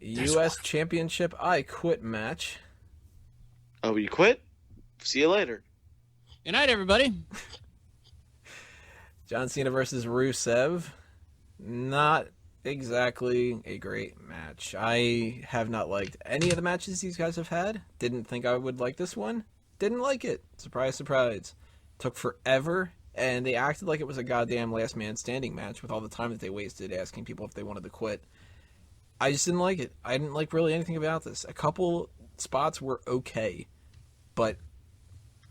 U.S. Championship I Quit match. Oh, you quit? See you later. Good night, everybody. John Cena versus Rusev. Not exactly a great match. I have not liked any of the matches these guys have had. Didn't think I would like this one. Didn't like it. Surprise, surprise. Took forever, and they acted like it was a goddamn last man standing match with all the time that they wasted asking people if they wanted to quit. I just didn't like it. I didn't like really anything about this. A couple spots were okay, but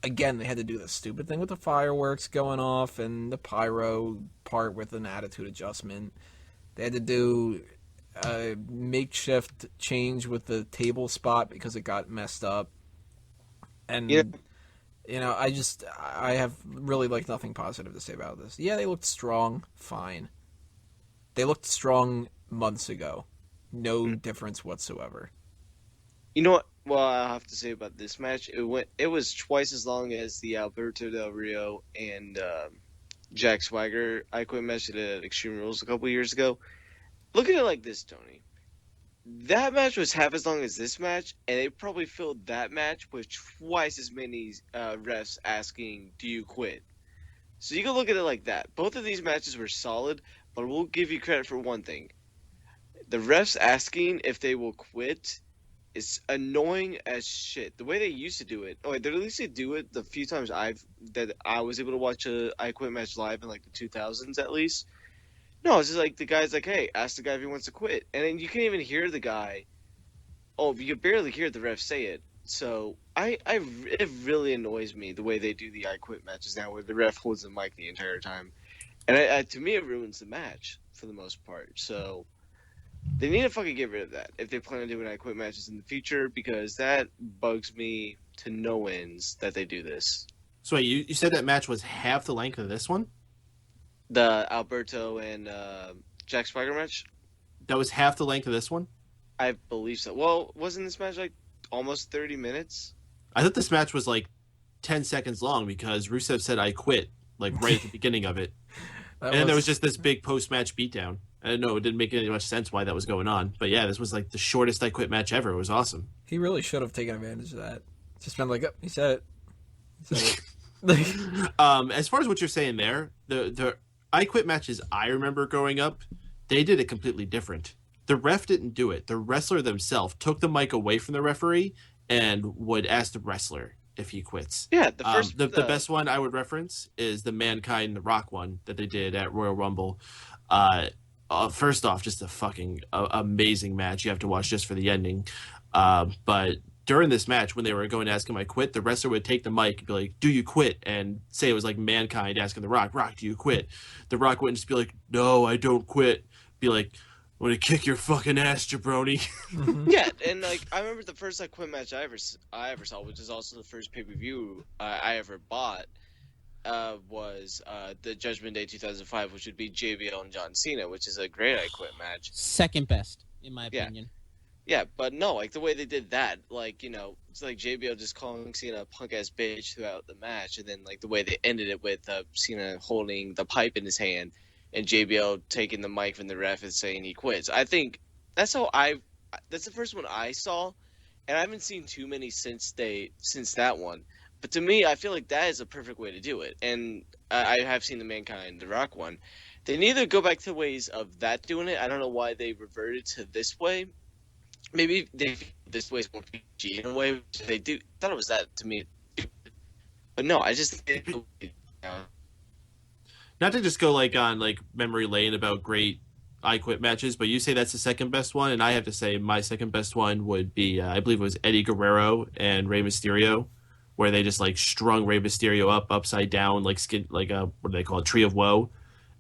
again, they had to do this stupid thing with the fireworks going off and the pyro part with an attitude adjustment. They had to do a makeshift change with the table spot because it got messed up. And, you know, I have really like nothing positive to say about this. Yeah, they looked strong. Fine. They looked strong months ago. No difference whatsoever. You know what? Well, I'll have to say about this match. It was twice as long as the Alberto Del Rio and Jack Swagger I Quit match at Extreme Rules a couple years ago. Look at it like this, Tony. That match was half as long as this match, and they probably filled that match with twice as many refs asking, "Do you quit?" So you can look at it like that. Both of these matches were solid, but we'll give you credit for one thing. The refs asking if they will quit is annoying as shit. The way they used to do it, or at least they do it the few times I was able to watch a I Quit match live in like the 2000s at least. No, it's just like the guy's like, "Hey, ask the guy if he wants to quit," and then you can't even hear the guy. Oh, you can barely hear the ref say it. So it really annoys me the way they do the I Quit matches now, where the ref holds the mic the entire time, and to me it ruins the match for the most part. So they need to fucking get rid of that if they plan on doing I Quit matches in the future, because that bugs me to no ends that they do this. So wait, you said that match was half the length of this one? The Alberto and Jack Swagger match? That was half the length of this one? I believe so. Well, wasn't this match like almost 30 minutes? I thought this match was like 10 seconds long because Rusev said I quit, like right at the beginning of it. And then there was just this big post-match beatdown. I don't know, it didn't make any much sense why that was going on. But yeah, this was like the shortest I Quit match ever. It was awesome. He really should have taken advantage of that. Just been like, oh, he said it. As far as what you're saying there, the I Quit matches I remember growing up, they did it completely different. The ref didn't do it. The wrestler themselves took the mic away from the referee and would ask the wrestler if he quits. Yeah, the best one I would reference is the Mankind The Rock one that they did at Royal Rumble. First off, just a fucking amazing match you have to watch just for the ending. But during this match, when they were going to ask him I quit, the wrestler would take the mic and be like, "Do you quit?" And say it was like Mankind asking The Rock, "Rock, do you quit?" The Rock wouldn't just be like, "No, I don't quit." Be like, "I'm gonna kick your fucking ass, jabroni." Yeah, and like I remember the first I Quit match I ever saw, which is also the first pay-per-view I ever bought, was the Judgment Day 2005, which would be JBL and John Cena, which is a great I Quit match. Second best, in my opinion. Yeah, but no, like the way they did that, like, you know, it's like JBL just calling Cena a punk-ass bitch throughout the match, and then like the way they ended it with Cena holding the pipe in his hand and JBL taking the mic from the ref and saying he quits. I think that's the first one I saw, and I haven't seen too many since that one. But to me, I feel like that is a perfect way to do it. And I have seen the Mankind, The Rock one. They need to go back to ways of that doing it. I don't know why they reverted to this way. Maybe this way is more PG in a way. They do. Thought it was that to me. But no, I just think Not to just go like on like memory lane about great I Quit matches, but you say that's the second best one, and I have to say my second best one would be I believe it was Eddie Guerrero and Rey Mysterio, where they just like strung Rey Mysterio up upside down like what do they call it, Tree of Woe,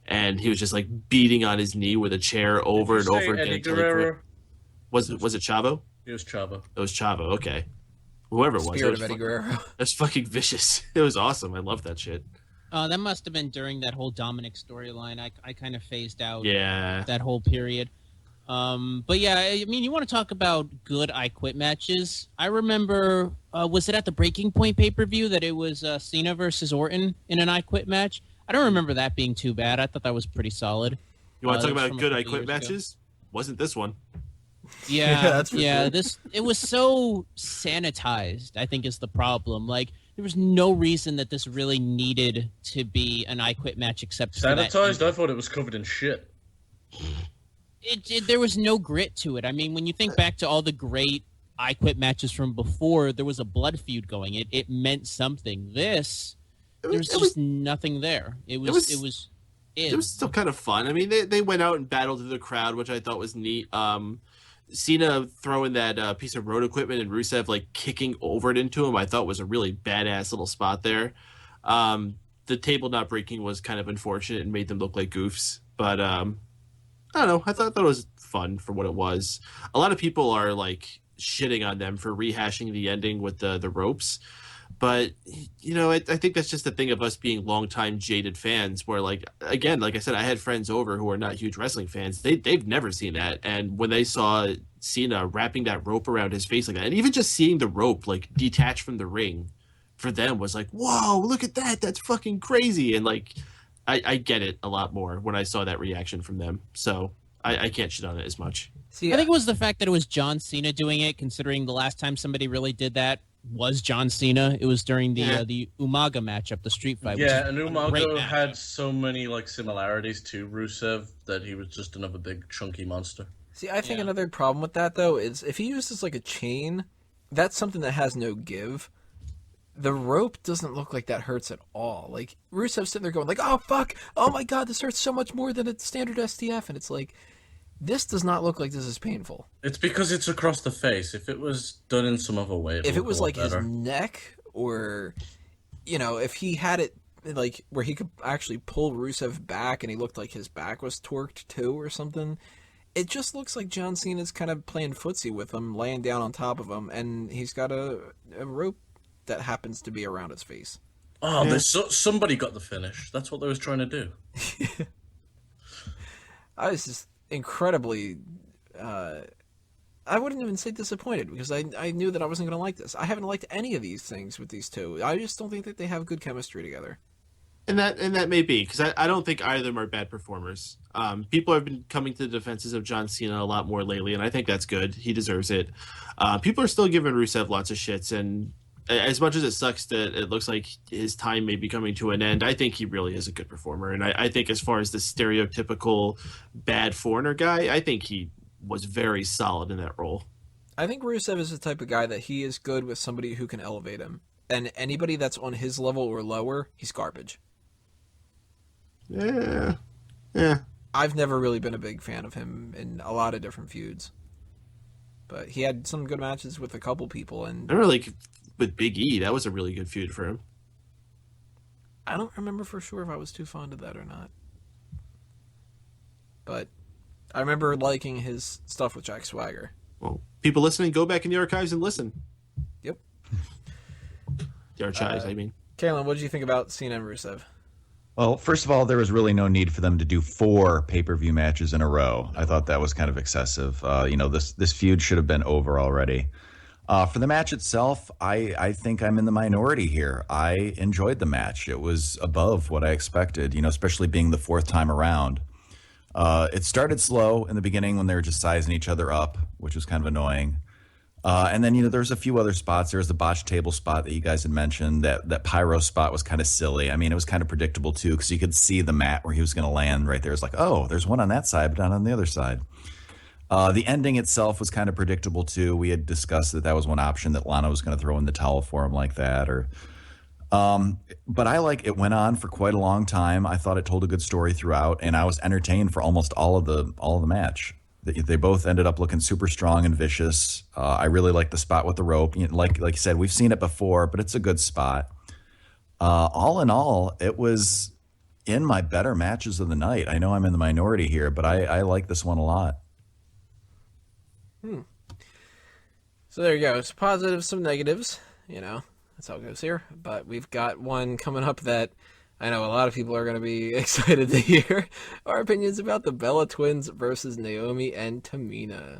and he was just like beating on his knee with a chair over and over again. Eddie Guerrero? Was it Chavo? It was Chavo. It was Chavo. Okay, whoever it was. Spirit of Eddie Guerrero. It was fucking vicious. It was awesome. I love that shit. That must have been during that whole Dominic storyline. I kind of phased out that whole period. But yeah, I mean, you want to talk about good I Quit matches. I remember, was it at the Breaking Point pay-per-view that it was Cena versus Orton in an I Quit match? I don't remember that being too bad. I thought that was pretty solid. You want to talk about good I Quit matches? Wasn't this one. Yeah, that's for sure. It was so sanitized, I think, is the problem. Like, there was no reason that this really needed to be an I Quit match except for that. Sanitized? I thought it was covered in shit. There was no grit to it. I mean, when you think back to all the great I Quit matches from before, there was a blood feud going. It meant something. There's just nothing there. It was still kind of fun. I mean, they went out and battled through the crowd, which I thought was neat. Cena throwing that piece of road equipment and Rusev like kicking over it into him, I thought was a really badass little spot there. The table not breaking was kind of unfortunate and made them look like goofs, but I don't know. I thought it was fun for what it was. A lot of people are like shitting on them for rehashing the ending with the ropes. But, you know, I think that's just the thing of us being longtime jaded fans where, like, again, like I said, I had friends over who are not huge wrestling fans. They've never seen that. And when they saw Cena wrapping that rope around his face like that, and even just seeing the rope, like, detach from the ring for them was like, whoa, look at that. That's fucking crazy. And, like, I get it a lot more when I saw that reaction from them. So I can't shit on it as much. See, I think it was the fact that it was John Cena doing it, considering the last time somebody really did that was John Cena. It was during the Umaga matchup, the street fight. Yeah, and Umaga had so many like similarities to Rusev that he was just another big chunky monster. See, I think another problem with that though is if he uses like a chain, that's something that has no give. The rope doesn't look like that hurts at all. Like Rusev's sitting there going like, "Oh fuck! Oh my god, this hurts so much more than a standard STF," and it's like, this does not look like this is painful. It's because it's across the face. If it was done in some other way, if it was like his neck, or, you know, if he had it like where he could actually pull Rusev back and he looked like his back was torqued too or something, it just looks like John Cena's kind of playing footsie with him, laying down on top of him, and he's got a rope that happens to be around his face. Oh, somebody got the finish. That's what they was trying to do. I was just incredibly I wouldn't even say disappointed, because I knew that I wasn't going to like this. I haven't liked any of these things with these two. I just don't think that they have good chemistry together. And that may be, because I don't think either of them are bad performers. People have been coming to the defenses of John Cena a lot more lately, and I think that's good. He deserves it. People are still giving Rusev lots of shits, and as much as it sucks that it looks like his time may be coming to an end, I think he really is a good performer. And I think as far as the stereotypical bad foreigner guy, I think he was very solid in that role. I think Rusev is the type of guy that he is good with somebody who can elevate him. And anybody that's on his level or lower, he's garbage. Yeah. I've never really been a big fan of him in a lot of different feuds. But he had some good matches with a couple people. And I don't really... With Big E, that was a really good feud for him. I don't remember for sure if I was too fond of that or not. But I remember liking his stuff with Jack Swagger. Well, people listening, go back in the archives and listen. Yep. The archives, I mean. Kalen, what did you think about Cena and Rusev? Well, first of all, there was really no need for them to do 4 pay-per-view matches in a row. I thought that was kind of excessive. This feud should have been over already. For the match itself, I think I'm in the minority here. I enjoyed the match. It was above what I expected, especially being the 4th time around. It started slow in the beginning when they were just sizing each other up, which was kind of annoying. And then, there's a few other spots. There was the botched table spot that you guys had mentioned. That pyro spot was kind of silly. I mean, it was kind of predictable, too, because you could see the mat where he was going to land right there. It's like, oh, there's one on that side, but not on the other side. The ending itself was kind of predictable, too. We had discussed that was one option, that Lana was going to throw in the towel for him like that. But it went on for quite a long time. I thought it told a good story throughout, and I was entertained for almost all of the match. They both ended up looking super strong and vicious. I really liked the spot with the rope. Like you said, we've seen it before, but it's a good spot. All in all, it was in my better matches of the night. I know I'm in the minority here, but I like this one a lot. So there you go. Some positives, some negatives. That's how it goes here. But we've got one coming up that I know a lot of people are going to be excited to hear. Our opinions about the Bella Twins versus Naomi and Tamina.